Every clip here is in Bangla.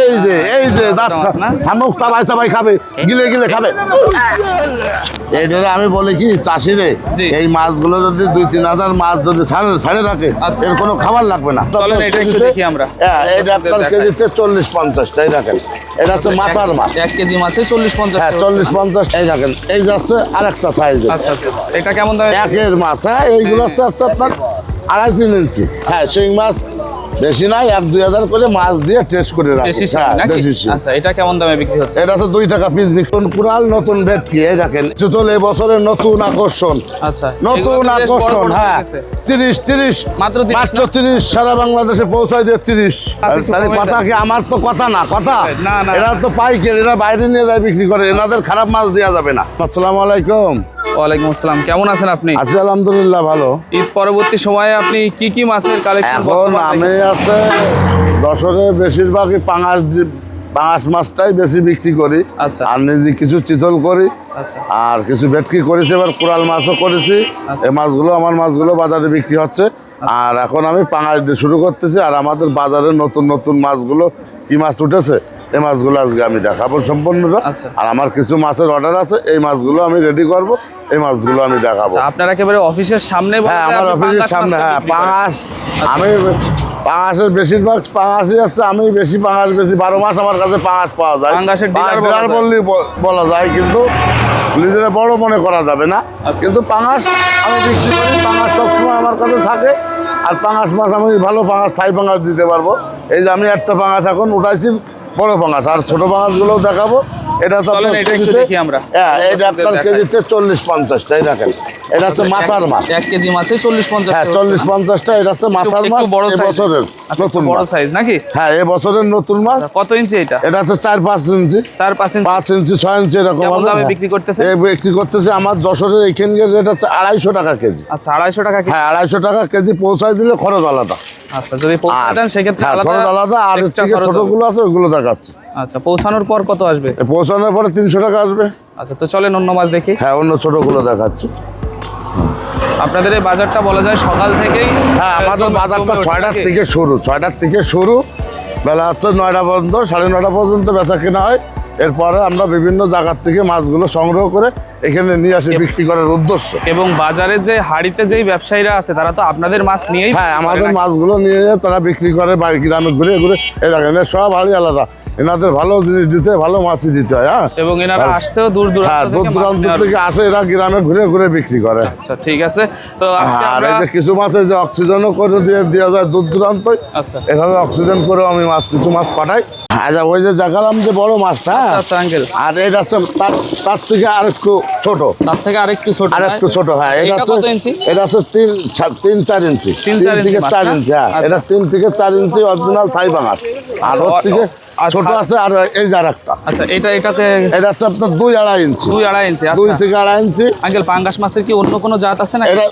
এই যে শামুক চাবাই খাবে, গিলে গিলে খাবে। এই জন্য আমি বলি কি চাষিরে, এই মাছগুলো যদি 2-3 হাজার মাছ যদি ছাড়ে রাখে, এর কোনো খাবার লাগবে না। হ্যাঁ, এটা আপনার কেজিতে 40-50 টাই রাখেন। এটা হচ্ছে মাথার মাছ, 1 কেজি মাছে 40-50। হ্যাঁ 40-50 টাই রাখেন। এই যাচ্ছে আরেকটা সাইজ, এটা কেমন দাম? একের মাছ। হ্যাঁ, এইগুলো হচ্ছে আপনার 2.5-3 ইঞ্চি। হ্যাঁ, শিং মাছ বেশি নাই, 1-2 হাজার করে মাছ দিয়ে টেস্ট করে রাখি। আচ্ছা, এটা কেমন দামে বিক্রি হচ্ছে? এটা তো 2 টাকা পিস বিক্রি। পুরাল নতুন ভেটকি, এই দেখেন চুতল এই বছরের নতুন আকর্ষণ। আচ্ছা, নতুন আকর্ষণ। হ্যাঁ, 30 মাত্র 30 সারা বাংলাদেশে পৌঁছায় দিয়ে 30। তাহলে কথা কি আমার তো কথা না, কথা এরা তো পাইকারি, এরা বাইরে নিয়ে যায় বিক্রি করে, এনাদের খারাপ মাছ দেওয়া যাবে না। আসসালামু আলাইকুম। ওয়ালাইকুম আসসালাম। কেমন আছেন আপনি? আছি আলহামদুলিল্লাহ ভালো। ঈদ পরবর্তী সময়ে আপনি কি কি মাছের কালেকশন? এখন আমি আছে যশোরে বেশিরভাগই পাঙাশ মাছটাই বেশি বিক্রি করি। আচ্ছা, আর নিজে কিছু চিতল করি। আচ্ছা, আর কিছু ভেটকি করেছি, এবার কোরাল মাছও করেছি। এই মাছগুলো আমার মাছগুলো বাজারে বিক্রি হচ্ছে। আর এখন আমি পাঙাশ দিয়ে শুরু করতেছি। আর আমাদের বাজারে নতুন নতুন মাছগুলো কি মাছ উঠেছে, এই মাছগুলো আজকে আমি দেখাবো সম্পূর্ণটা। আর আমার কিছু মাছের অর্ডার আছে, এই মাছগুলো আমি রেডি করব, এই মাছগুলো আমি দেখাবো। আপনার একেবারে অফিসের সামনে? হ্যাঁ, আমার অফিসের সামনে। হ্যাঁ, পাঙাশ আমি পাঙাশের বেশিরভাগ পাঙাশই আছে। আমি বেশি পাঙাশ, বেশি 12 মাস আমার কাছে পাঙাশ পাওয়া যায়। পাঙাশের ডিলার বললেই বলা যায়, কিন্তু নিজেরা বড় মনে করা যাবে না। কিন্তু পাঙাশ আমি বিক্রি করি, পাঙাশ সবসময় আমার কাছে থাকে। আর পাঙাশ মাছ আমি ভালো পাঙাশ, থাই পাঙাশ দিতে পারবো। এই যে আমি একটা পাঙাশ এখন উঠাইছি, বড় পাঙাশ। আর ছোট পাঙাশগুলোও দেখাবো। এটা তো আপনার কেজিতে, হ্যাঁ এটা আপনার কেজিতে 40-50 টাই রাখেন। এটা হচ্ছে মাথার মাছ, 1 কেজি মাছে 40-50। হ্যাঁ 40-50 টা। এটা হচ্ছে মাথার মাছ, এবছরের নতুন বড় সাইজ নাকি? হ্যাঁ, এবছরের নতুন মাছ। কত ইঞ্চি এটা? এটা হচ্ছে 4-5 ইঞ্চি, 4-5 ইঞ্চি 6 ইঞ্চি এরকম দামে বিক্রি করতেছে? বিক্রি করতেছে আমার যশোরের এইখানকার রেট হচ্ছে 250 টাকা কেজি। আচ্ছা, 250 টাকা কেজি? হ্যাঁ, 250 টাকা কেজি পৌঁছায় দিলে খরচ আলাদা। আচ্ছা, যদি পৌঁছায় দেন সেক্ষেত্রে খরচ আলাদা। আর থেকে ছোটগুলো আছে ওগুলো দেখাচ্ছে। আচ্ছা, পৌঁছানোর পর কত আসবে? পৌঁছানোর পরে 300 টাকা আসবে। আচ্ছা, তো চলেন অন্য মাছ দেখি। হ্যাঁ, অন্য ছোটগুলো দেখাচ্ছি। আপনাদের এই বাজারটা বলা যায় সকাল থেকেই? হ্যাঁ, আমাদের বাজারটা 6টার থেকে শুরু। 6টার থেকে শুরু, বেলা হচ্ছে 9টা পর্যন্ত, 9:30 পর্যন্ত বেচা কেনা হয়। এরপরে আমরা বিভিন্ন জায়গার থেকে মাছগুলো সংগ্রহ করে এখানে নিয়ে আসি বিক্রি করার উদ্দেশ্য। এবং বাজারে যে হাড়িতে যেই ব্যবসায়ীরা আছে তারা তো আপনাদের মাছ নিয়েই? হ্যাঁ, আমাদের মাছগুলো নিয়ে তারা বিক্রি করে বাড়ি গ্রামে ঘুরে ঘুরে। এই দেখেন সব হাড়ি আলাদা, এনাদের ভালো জিনিস দিতে, ভালো মাছই দিতে হয়। হ্যাঁ, এবং এনারা আসছেও দূর দূরান্ত থেকে আসে, এরা গ্রামে ঘুরে ঘুরে বিক্রি করে। আচ্ছা, ঠিক আছে। তো আজকে আর এই যে কিছু মাছের যে অক্সিজেনও করে দেওয়া যায় দূর দূরান্ত। আচ্ছা, এভাবে অক্সিজেন করে আমি কিছু মাছ পাঠাই। আচ্ছা, ওই যে দেখালাম যে বড় মাছটা, আচ্ছা আঙ্কেল, আর এটা হচ্ছে তার থেকে আরেকটু ছোট। তার থেকে আরেকটু ছোট। হ্যাঁ, এটা কত ইঞ্চি? এটা হচ্ছে 3-4 ইঞ্চি, 3 থেকে 4 ইঞ্চি। হ্যাঁ, এটা 3 থেকে 4 ইঞ্চি অরিজিনাল থাই পাঙাশ। আর ওর থেকে ছোট আছে। আর এই যে আরেকটা, আচ্ছা এটাতে এটা হচ্ছে আপনার 2-2.5 ইঞ্চি। 2-2.5 ইঞ্চি। 2 থেকে 2.5 ইঞ্চি। আঙ্কেল, পাঙ্গাস মাছের কি অন্য কোনো জাত আছে না? এটা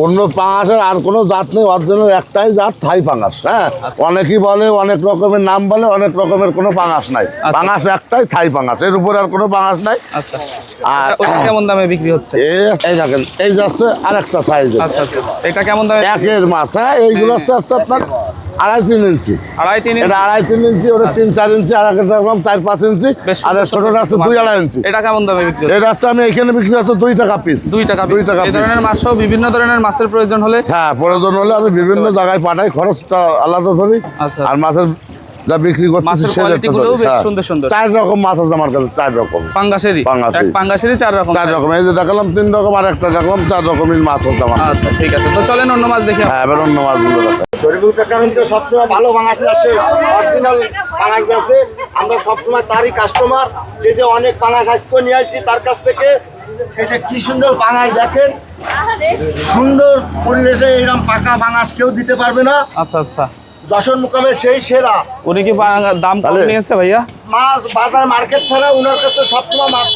অন্য পাঙাশের আর কোনো জাত নেই, অরিজিনাল একটাই জাত, থাই পাঙাশ। হ্যাঁ, অনেকেই বলে, অনেক রকমের নাম বলে, অনেক রকমের কোনো পাঙাশ নাই। পাঙাশ একটাই, থাই পাঙাশ, এর উপরে আর কোনো পাঙাশ নাই। আচ্ছা, আর কেমন দামে বিক্রি হচ্ছে? এই দেখেন, এই যাচ্ছে আরেকটা সাইজ। আচ্ছা, এটা কেমন দামে? একের মাছ। হ্যাঁ, এইগুলো হচ্ছে আপনার 2.5-3 ইঞ্চি। 2.5-3 এটা 2.5-3 ইঞ্চি, ওটা 3-4 ইঞ্চি, আর একটা 4-5 ইঞ্চি। আর ছোটটা হচ্ছে 2.5 ইঞ্চি। এটা কেমন দামে বিক্রি হচ্ছে? এটা হচ্ছে আমি এখানে বিক্রি হচ্ছে 2 টাকা পিস। 2 টাকা পিস। এই ধরনের মাছ সহ বিভিন্ন ধরনের মাছের প্রয়োজন হলে? হ্যাঁ, প্রয়োজন হলে আমি বিভিন্ন জায়গায় পাঠাই, খরচটা আলাদা ধরি। আচ্ছা, আর মাছের যা বিক্রি করতেছি সেটা 4 রকম মাছ আছে আমার কাছে, 4 রকম পাঙ্গাসেরই। পাঙ্গাসেরই 4 রকম। 4 রকম। এই যে দেখালাম 3 রকম, আর একটা দেখলাম 4 রকমের মাছ হচ্ছে আমার। আচ্ছা, ঠিক আছে, তো চলেন অন্য মাছ দেখি। হ্যাঁ, এবার অন্য মাছগুলো দেখাই। শরীফুল কাকা কিন্তু সবসময় ভালো পাঙাশ আসে, অরিজিনাল পাঙাশ বেচে। আমরা সবসময় তারই কাস্টমার। এই যে অনেক পাঙাশ আজকে নিয়ে আসছি তার কাছ থেকে। এই যে কি সুন্দর পাঙাশ দেখেন, সুন্দর পরিবেশে এইরকম পাকা পাঙাশ কেউ দিতে পারবে না। আচ্ছা, আচ্ছা, যশোর মুকামে সেই সেরা। উনি কি দাম কম নিয়েছে ভাইয়া? মাছ বাজার মার্কেট ছাড়া ওনার কাছে সবসময় মাছ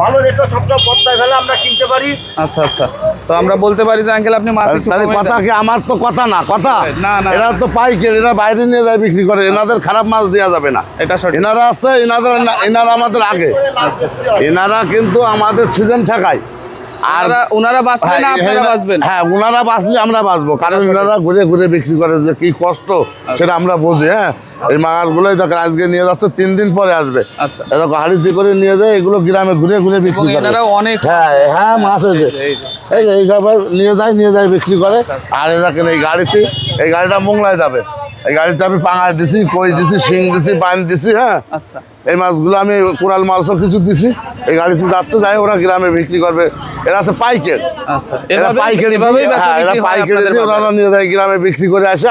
ভালো রেটও সবসময় পত্তায় ফেলে আমরা কিনতে পারি। আচ্ছা, আচ্ছা, তো আমরা বলতে পারি যে আঙ্কেল আপনি মাছ কথা কি আমার তো কথা না, কথা এরা তো পাইকারি, এরা বাইরে নিয়ে যায় বিক্রি করে, এনাদের খারাপ মাছ দেওয়া যাবে না। এটা সঠিক। এনারা আছে, এনারা আমাদের আগে, এনারা কিন্তু আমাদের সিজন ঠেকায়। আর ওনারা বাঁচবে না আপনারা বাঁচবেন? হ্যাঁ, ওনারা বাঁচলে আমরা বাঁচবো, কারণ ওনারা ঘুরে ঘুরে বিক্রি করে যে কি কষ্ট সেটা আমরা বুঝি। হ্যাঁ, এই মাছগুলোই দেখেন আজকে নিয়ে যাচ্ছে, 3 দিন পরে আসবে। আচ্ছা, এরকম হাড়িতে করে নিয়ে যায়, এগুলো গ্রামে ঘুরে ঘুরে বিক্রি করে। এনারাও অনেক হ্যাঁ হ্যাঁ, মাছ আছে, এই খাবার নিয়ে যায় বিক্রি করে। আর এই দেখেন এই গাড়িটা মোংলায় যাবে, এই গাড়িতে আমি পাঙাশ দিছি, কই দিছি, শিং দিছি, বাইন দিছি। হ্যাঁ, আচ্ছা এই মাছগুলো আমি কোরাল মাছও কিছু দিছি, এই গাড়িতে যাচ্ছে, যাই ওরা গ্রামে বিক্রি করবে। এরা তো পাইকার, আচ্ছা, এরা পাইকারি এভাবেই বেচা এরা বিক্রি হয় পাইকারি আপনাদের দিয়ে ওরা বাজারে। নিয়ে যায় গ্রামে বিক্রি করে আসে,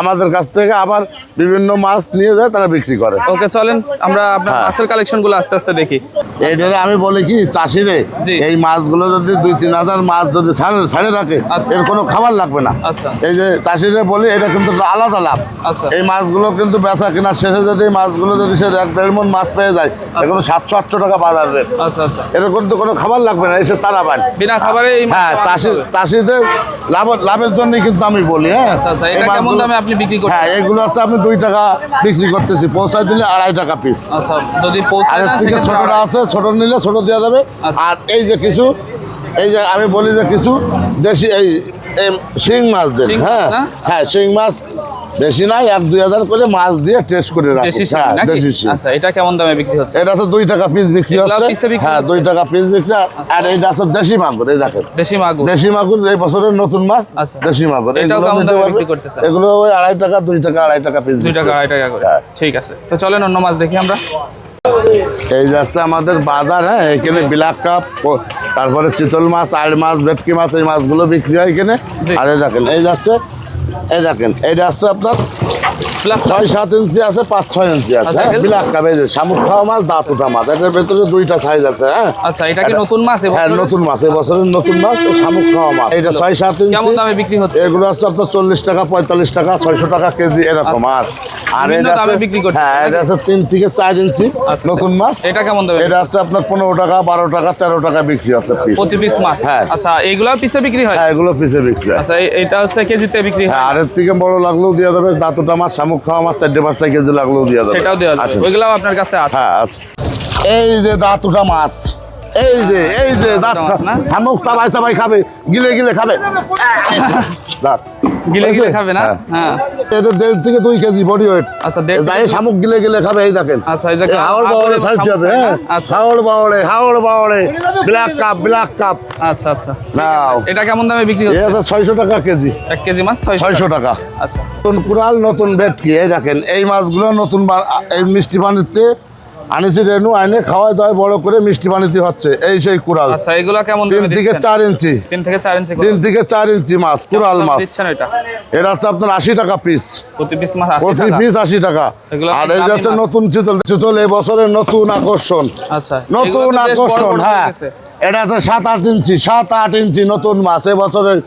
আমাদের কাছ থেকে আবার বিভিন্ন মাছ নিয়ে যায়, তারা বিক্রি করে। ওকে, চলেন আমরা আপনার মাছের কালেকশন গুলো আস্তে আস্তে দেখি। এই জন্য আমি বলি কি চাষিরে, জি। এই মাছগুলো যদি 2-3 হাজার মাছ যদি ছাড়ে রাখে, আচ্ছা। এর কোনো খাবার লাগবে না। আচ্ছা এই যে চাষিরে বলি, এটা কিন্তু একটা আলাদা লাভ। আচ্ছা এই মাছগুলো কিন্তু বেচা কেনার শেষে যদি এই মাছগুলো যদি সে 1-1.5 মণ মাছ পেয়ে যায়, এগুলো 700-800 টাকা বাজার রেট। আচ্ছা আচ্ছা, এদের কিন্তু কোনো খাবার লাগবে না, এসে তারা পায়। বিনা খাবারে এই হ্যাঁ, চাষিদের লাভের জন্যই কিন্তু আমি বলি। হ্যাঁ, আচ্ছা আচ্ছা, এই এটা কেমন মাছগুলো- দামে আপনি বিক্রি করছেন? হ্যাঁ, এগুলো আছে আপনি 2 টাকা বিক্রি করতেছি, পৌঁছায় দিলে 2.5 টাকা পিস। আচ্ছা, যদি আর পৌঁছায় এর না থেকে সেক্ষেত্রে ছোটটা আছে, ছোট নিলে ছোট দেওয়া যাবে। আচ্ছা। আর এই যে কিছু, এই যে আমি বলি যে কিছু দেশি এই শিং মাছ দেন। শিং মাছ হ্যাঁ না? হ্যাঁ, শিং মাছ বেশি নাই, 1-2 হাজার করে মাছ দিয়ে টেস্ট করে রাখি। দেশি শিং হ্যাঁ, নাকি? দেশি শিং। আচ্ছা, এটা কেমন দামে বিক্রি হচ্ছে? এটা তো 2 টাকা পিস বিক্রি এগুলা হচ্ছে। পিসে বিক্রি হ্যাঁ, হচ্ছে? 2 টাকা পিস বিক্রি। আর এইটা আছে দেশি মাগুর, এই দেখেন দেশি মাগুর। দেশি মাগুর, এই বছরের নতুন মাছ। আচ্ছা। দেশি মাগুর এটাও এগুলো কেমন নিতে দামে পারবে। বিক্রি করতেছেন? এগুলো ওই 2.5 টাকা, 2 টাকা 2.5 টাকা পিস। 2 টাকা 2.5 টাকা করে। হ্যাঁ। ঠিক আছে, তো চলেন অন্য মাছ দেখি আমরা। এই যাচ্ছে আমাদের বাজার। হ্যাঁ, এখানে ব্ল্যাক কাপ, তারপরে চিতল মাছ, আড় মাছ, ভেটকি মাছ, এই মাছগুলো বিক্রি হয় এখানে। জি। আর এই দেখেন, এই যাচ্ছে, এই দেখেন, এইটা আছে আপনার ব্ল্যাক 6-7 ইঞ্চি আছে, 5-6 ইঞ্চি আছে। আচ্ছা, হ্যাঁ, ব্ল্যাক কাপ, এই যে শামুক খাওয়া মাছ, দাঁত ওঠা মাছ, এটার ভেতরে 2টা সাইজ আছে। হ্যাঁ, আচ্ছা, এটা কি নতুন মাছ হ্যাঁ, এবছরের? নতুন মাছ, এই বছরের নতুন মাছ, ও শামুক খাওয়া মাছ। এইটা 6-7 কেমন ইঞ্চি। দামে বিক্রি হচ্ছে? এগুলো আছে আপনার 40 টাকা, 45 টাকা, 600 টাকা কেজি এরকম। আর বিভিন্ন এটা দামে আছে, বিক্রি করতেছে, হ্যাঁ, এটা নাকি? আছে 3 থেকে 4 ইঞ্চি আচ্ছা, নতুন মাছ। এটা কেমন দামে? এটা আছে আপনার 15 টাকা, 12 টাকা, 13 টাকা বিক্রি হচ্ছে পিস। প্রতি পিস মাছ? হ্যাঁ। আচ্ছা, এইগুলো পিসে বিক্রি হয়? হ্যাঁ, এগুলো পিসে বিক্রি হয়। আচ্ছা, এটা হচ্ছে কেজিতে বিক্রি হয়? হ্যাঁ, আর এর থেকে বড় লাগলেও দেওয়া যাবে, দাঁতটা মাছ, শামুক খাওয়া মাছ 4-5 কেজি লাগলেও দেওয়া যাবে। সেটাও দেওয়া যাবে, আসেন। ওইগুলাও আপনার কাছে আছে? হ্যাঁ, আছে। এই যে দাঁতুটা মাছ, এই যে দাঁত, মাছ না? শামুক চাবাই খাবে, গিলে খাবে। দাঁত গিলে খাবে না? হ্যাঁ। হ্যাঁ। এটা 1.5 থেকে 2 কেজি বডি ওয়েট। আচ্ছা, 1.5 যাই শামুক গিলে খাবে। এই দেখেন, আচ্ছা, এই যে হাওড় বাওড়ে সাইড হবে। হ্যাঁ, আচ্ছা হাওড় বাওড়ে ব্ল্যাক কাপ। আচ্ছা আচ্ছা, নাও, এটা কেমন দামে বিক্রি এই হচ্ছে? আছে 600 টাকা কেজি। 1 কেজি মাছ 600 টাকা। আচ্ছা নতুন কুড়াল, নতুন ভেটকি। এই দেখেন, এই মাছগুলো নতুন এই মিষ্টি পানিতে আনিছি, রেনু আইনে খাওয়াই দাওয়াই বড় করে মিষ্টি পানিতে হচ্ছে। এই সেই কুড়াল, আচ্ছা, এগুলা কেমন 3 দামে থেকে দিচ্ছেন? 4 ইঞ্চি। 3 থেকে 4 ইঞ্চি 3 থেকে 4 ইঞ্চি মাছ, কুড়াল মাছ। দিচ্ছেন এটা? এটা হচ্ছে আপনার 80 টাকা পিস, প্রতি পিস মাছ 80 প্রতি টাকা? পিস 80 টাকা। এগুলো আর কি এই দামি যাচ্ছে মাছ? নতুন চিতল এই বছরের নতুন আকর্ষণ। আচ্ছা, নতুন এগুলো তো বেশ বড় আকর্ষণ। বড় হ্যাঁ, হয়ে গেছে। এটা আছে 7-8 ইঞ্চি, 7-8 ইঞ্চি নতুন মাছ, এই বছরের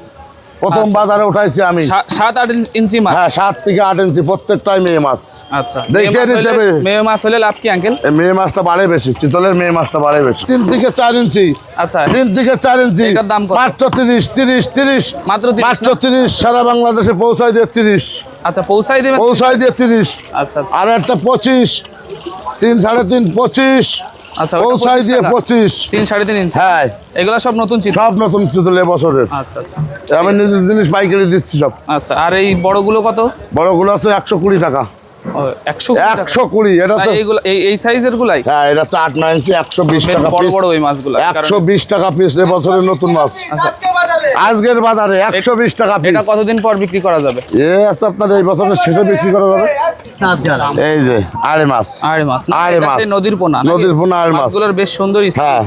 প্রথম আচ্ছা, বাজারে উঠাইছি আমি। 7-8 ইঞ্চি মাছ? হ্যাঁ, 7 থেকে 8 ইঞ্চি, প্রত্যেকটাই মেয়ে মাছ। আচ্ছা, দেখে নিতে হবে। মেয়ে মাছ হলে লাভ কি আঙ্কেল? এই মেয়ে মাছটা বাড়ে বেশি, চিতলের মেয়ে মাছটা বাড়ে বেশি। 3 থেকে 4 ইঞ্চি, আচ্ছা, 3 থেকে 4 ইঞ্চি, এটার দাম কত? মাত্র 30। মাত্র 30 মাত্র না? 30, সারা বাংলাদেশে পৌঁছায় দিয়ে 30, আচ্ছা, পৌঁছাই দেবেন? পৌঁছায় দিয়ে 30। আচ্ছা আচ্ছা আর একটা 25, 3, 3.5, 25, আচ্ছা, ওটা পৌঁছায় 25 দিয়ে টাকা? 25। 3-3.5 ইঞ্চি? হ্যাঁ, এগুলা সব নতুন চিত্র? সব নতুন চিতল বছরের। আচ্ছা আচ্ছা আমি নিজের জিনিস পাইকারি দিচ্ছি সব। আচ্ছা, আর এই বড়গুলো কত? বড়গুলো আছে 120 টাকা। 120 টাকা? 120, এটা তো এইগুলো এই সাইজের গুলাই? হ্যাঁ, এটা হচ্ছে 8-9 ইঞ্চি, 120 বেশ টাকা বড় পিস। বড় ওই মাছগুলো? 120 টাকা পিস এই বছরের নতুন মাছ। আচ্ছা, আজকের বাজারে 120 টাকা পিস। এটা কতদিন পর বিক্রি করা যাবে? আছে আপনার এই বছরের শেষে বিক্রি করা যাবে। এই যে আড়ে মাছ, আড়ে মাছ না? আড়ে এটা মাছ, সেই নদীর পোনা? নদীর পোনা আড়ে মাছ। মাছগুলোর বেশ সুন্দর স্বাদ। হ্যাঁ।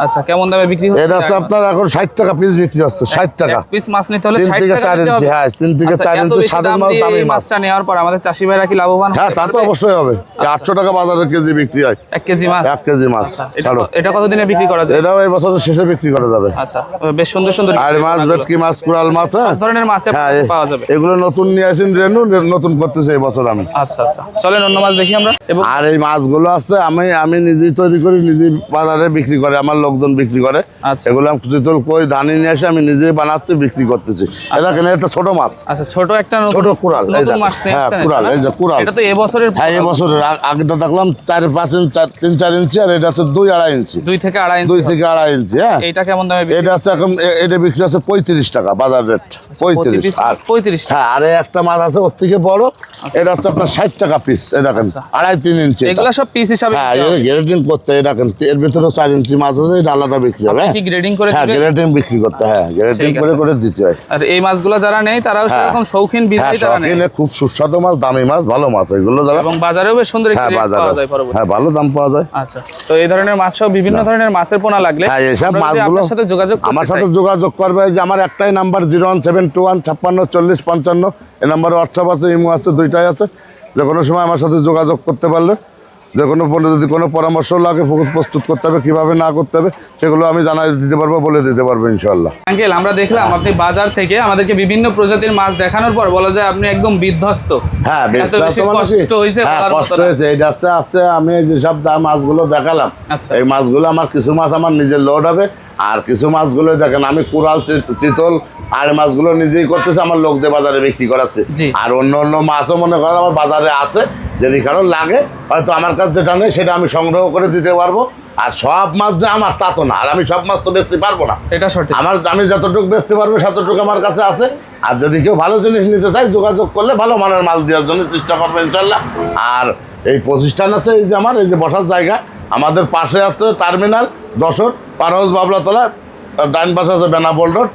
আচ্ছা, কেমন দামে বিক্রি হচ্ছে? এটা হচ্ছে আপনার এখন 60 টাকা পিস বিক্রি হচ্ছে, 60 টাকা। এক পিস মাছ নিতে হলে 3 60 থেকে টাকা 4 দিতে ইঞ্চি। হবে? হ্যাঁ, 3 থেকে আচ্ছা, 4 এত ইঞ্চি বেশি সাধারণ দাম মাছ, দিয়ে দামি এই মাছ। মাছটা নেওয়ার পর আমাদের চাষি ভাইরা কি লাভবান হ্যাঁ, হতে তা তো পারবে? অবশ্যই হবে। 800 টাকা বাজারে কেজি বিক্রি হয়, 1 কেজি মাছ? 1 কেজি মাছ। আচ্ছা, ছাড়ো, এটা কতদিনে বিক্রি করা যায়? এটাও এই বছরের শেষে বিক্রি করা যাবে। আচ্ছা, বেশ সুন্দর সুন্দর আড়ে মাছ, ভেটকি মাছ, কুড়াল মাছ। হ্যাঁ, সব ধরনের মাছ হ্যাঁ, পাওয়া যাবে? এগুলো নতুন নিয়ে আসেন, রেনু নতুন করতেছে এই বছর আমি। আচ্ছা আচ্ছা, চলেন অন্য মাছ দেখি আমরা। এবং আর এই মাছগুলো আছে আমি নিজেই তৈরি করি, নিজেই বাজারে বিক্রি করি। আমার লোকজন বিক্রি করে। আচ্ছা। এগুলো আমি চিতল কই ধানি নিয়ে এসে আমি নিজেই বানাচ্ছি, বিক্রি করতেছি। এটা কেন একটা ছোট মাছ, আচ্ছা ছোট একটা ছোট কুড়াল, এই নতুন দেখেন। মাছ নিয়ে হ্যাঁ আসছেন কুড়াল, এটা না? এই যে কুড়াল। এটা তো এবছরের হ্যাঁ এবছরের আগেটা দেখলাম 4-5 ইঞ্চি, 3-4 ইঞ্চি, আর এটা হচ্ছে 2-2.5 ইঞ্চি, 2 থেকে 2.5 ইঞ্চি 2 থেকে 2.5 ইঞ্চি। হ্যাঁ এটা কেমন দামে বিক্রি? এটা হচ্ছে এখন এটা বিক্রি আছে 35 টাকা বাজার রেট, 35। পিস আর 35 টাকা। হ্যাঁ, আরে একটা মাছ আছে ওর থেকে বড়, এটা হচ্ছে আপনার 60 টাকা পিস। এই দেখেন 2.5-3 ইঞ্চি এটা। এগুলা সব পিস হিসাবে হ্যাঁ, বিক্রি এটা হবে। গ্রেডিং করতে, এটা দেখেন এর ভিতরে 4 ইঞ্চি মাছ আছে, এটা আলাদা বিক্রি হবে। কি গ্রেডিং করে হ্যাঁ, দিবেন? গ্রেডিং বিক্রি করতে, হ্যাঁ গ্রেডিং ঠিক করে আছে। করে দিতে হয়। আর এই মাছগুলো যারা নেই তারাও হ্যাঁ। সেরকম শৌখিন হ্যাঁ, বিধায় তারা নেই। শৌখিনে খুব সুস্বাদু মাছ, দামি মাছ, ভালো মাছ এগুলো যারা। এবং বাজারেও বেশ সুন্দর একটি হ্যাঁ রেট বাজারে, পাওয়া যায় পরবর্তী। হ্যাঁ ভালো দাম পাওয়া যায়। আচ্ছা, তো এই ধরনের মাছ সহ বিভিন্ন ধরনের মাছের পোনা লাগলে হ্যাঁ, এইসব আমরা যদি মাছগুলো আপনার সাথে যোগাযোগ করতে আমার চাই, সাথে যোগাযোগ করবে। যে আমার একটাই নাম্বার 01721564055, এই নাম্বারে হোয়াটসঅ্যাপ আছে, ইমো আছে, দুইটাই আছে। যে কোনো সময় আমার সাথে যোগাযোগ করতে পারলে, যে কোনো যদি কোনো পরামর্শ লাগে, প্রস্তুত করতে হবে কীভাবে না করতে হবে, সেগুলো আমি জানাই দিতে পারবো, বলে দিতে পারবো ইনশাল্লাহ। আঙ্কেল আমরা দেখলাম আপনি বাজার থেকে আমাদেরকে বিভিন্ন প্রজাতির মাছ দেখানোর পর বলা যায় আপনি একদম বিধ্বস্ত। হ্যাঁ, এত বেশি কষ্ট হয়েছে হ্যাঁ বলার মতো কষ্ট না। হয়েছে। এইটা আছে আমি যেসব মাছগুলো দেখালাম, আচ্ছা। এই মাছগুলো আমার কিছু মাছ আমার নিজের লোড হবে, আর কিছু মাছগুলো দেখেন আমি কুড়াল, চিতল আর মাছগুলো নিজেই করতেছে, আমার লোকদের বাজারে বিক্রি করাচ্ছে। জি। আর অন্য অন্য মাছও মনে করেন আমার বাজারে আছে, যদি কারো লাগে হয়তো আমার কাছে যেটা নেই সেটা আমি সংগ্রহ করে দিতে পারবো। আর সব মাছ যে আমার তা তো না, আর আমি সব মাছ তো বেচতে পারবো না। এটা সঠিক। আমি যতটুকু বেচতে পারবো ততটুকু আমার কাছে আছে। আর যদি কেউ ভালো জিনিস নিতে চায়, যোগাযোগ করলে ভালো মানের মাল দেওয়ার জন্য চেষ্টা করবো ইনশাল্লাহ। আর এই প্রতিষ্ঠান আছে, এই যে আমার এই যে বসার জায়গা, আমাদের পাশে আছে টার্মিনাল যশোর, পার হাউস বাবলাতলা, ডাইন পাশে আছে বেনাপোল রোড,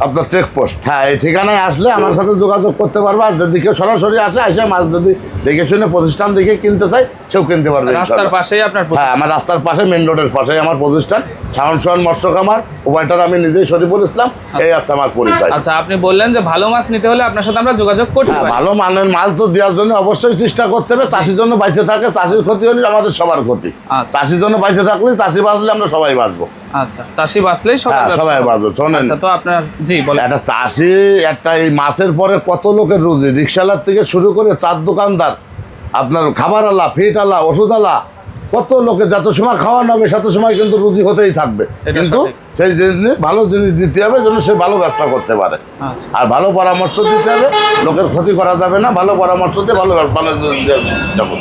আপনার চেকপোস্ট। হ্যাঁ, এই ঠিকানায় আসলে আমার সাথে যোগাযোগ করতে পারবে। আর যদি কেউ সরাসরি আসে মাছ যদি দেখে শুনে প্রতিষ্ঠান দেখে কিনতে চাই, সেও কিনতে পারবে রাস্তার ইনশাল্লাহ। পাশেই আপনার হ্যাঁ, আমার রাস্তার পাশে, মেন রোডের পাশেই আমার প্রতিষ্ঠান, শাওন মৎস্য খামার। উভয়টার আমি নিজেই শরীফুল ইসলাম, এই আছে আমার পরিচয়। আচ্ছা, আপনি বললেন যে ভালো মাছ নিতে হলে আপনার সাথে আমরা যোগাযোগ করতে হ্যাঁ, পারি। ভালো মানের মাল তো দেওয়ার জন্য অবশ্যই চেষ্টা করতে হবে। চাষির জন্য বাইচে থাকে, চাষির ক্ষতি হলে আমাদের সবার ক্ষতি। আচ্ছা। চাষির জন্য বাইচে থাকলে, চাষি বাঁচলে আমরা সবাই বাঁচবো। আচ্ছা, চাষি বাঁচলেই হ্যাঁ, ব্যবসা সবাই হবে। বাঁচবো। শোনেন, আচ্ছা, তো আপনার জি বলেন। একটা চাষি, একটা এই মাছের পরে কত লোকের রুজি, রিক্সাওয়ালার থেকে শুরু করে চার দোকানদার, আপনার খাবারওয়ালা, ফিটওয়ালা, ওষুধওয়ালা, কত লোকের যত সময় খাওয়ানো হবে তত সময় কিন্তু রুজি হতেই থাকবে। এটা কিন্তু সঠিক। সেই জিনিস ভালো জিনিস দিতে হবে যেন সে ভালো ব্যবসা করতে পারে। আচ্ছা, আর ভালো পরামর্শ দিতে হবে, লোকের ক্ষতি করা যাবে না। ভালো পরামর্শ দিয়ে ভালো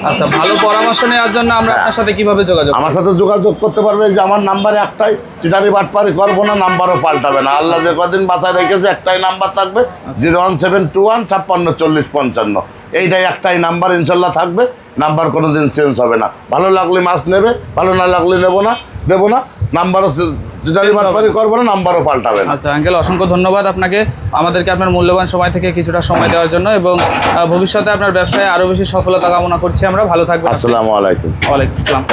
আচ্ছা, ভালো পরামর্শ নেওয়ার জন্য আমরা আপনার সাথে কিভাবে যোগাযোগ আমার সাথে যোগাযোগ করতে পারবে। যে আমার নাম্বারে একটাই, চিটারি বাটপারি করবো না, নাম্বারও পাল্টাবে না। আল্লাহ যে কদিন বাঁচায় রেখেছে একটাই নাম্বার থাকবে, 01721564055। এইটাই একটাই নাম্বার ইনশাল্লাহ থাকবে, নাম্বার কোনোদিন চেঞ্জ হবে না। ভালো লাগলে মাছ নেবে, ভালো না লাগলে দেবো না। নাম্বারও চিটারি বাটপারি করবো না, নাম্বারও পাল্টাবে না। আচ্ছা আঙ্কেল, অসংখ্য ধন্যবাদ আপনাকে আমাদেরকে আপনার মূল্যবান সময় থেকে কিছুটা সময় দেওয়ার জন্য, এবং ভবিষ্যতে আপনার ব্যবসায় আরও বেশি সফলতা কামনা করছি আমরা। ভালো থাকবেন আপনি। আসসালামু আলাইকুম। ওয়ালাইকুম আসসালাম।